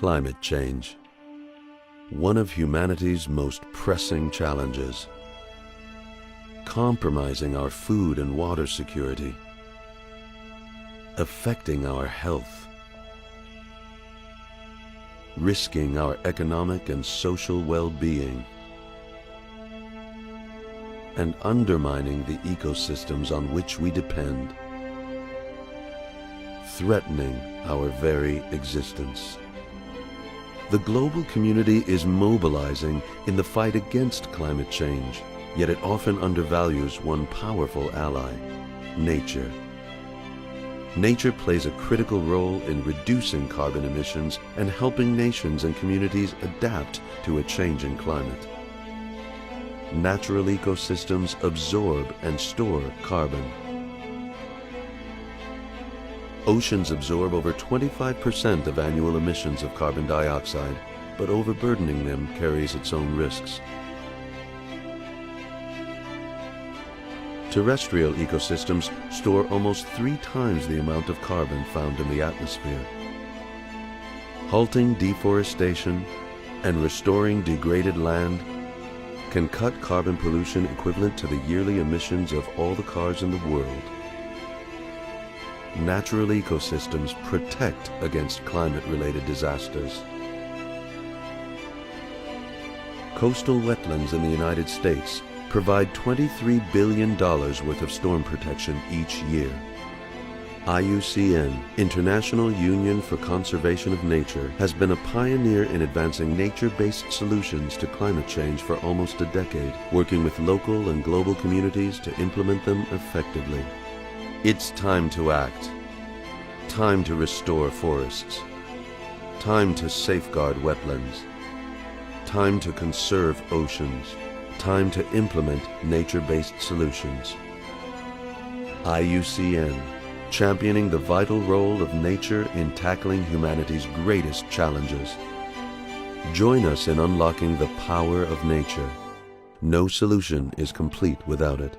Climate change, one of humanity's most pressing challenges, compromising our food and water security, affecting our health, risking our economic and social well-being, and undermining the ecosystems on which we depend, threatening our very existence. The global community is mobilizing in the fight against climate change, yet it often undervalues one powerful ally: nature. Nature plays a critical role in reducing carbon emissions and helping nations and communities adapt to a changing climate. Natural ecosystems absorb and store carbon. Oceans absorb over 25% of annual emissions of carbon dioxide, but overburdening them carries its own risks. Terrestrial ecosystems store almost 3 times the amount of carbon found in the atmosphere. Halting deforestation and restoring degraded land can cut carbon pollution equivalent to the yearly emissions of all the cars in the world. Natural ecosystems protect against climate-related disasters. Coastal wetlands in the United States provide $23 billion worth of storm protection each year. IUCN, International Union for Conservation of Nature, has been a pioneer in advancing nature-based solutions to climate change for almost a decade, working with local and global communities to implement them effectively. It's time to act. Time to restore forests. Time to safeguard wetlands. Time to conserve oceans. Time to implement nature-based solutions. IUCN, championing the vital role of nature in tackling humanity's greatest challenges. Join us in unlocking the power of nature. No solution is complete without it.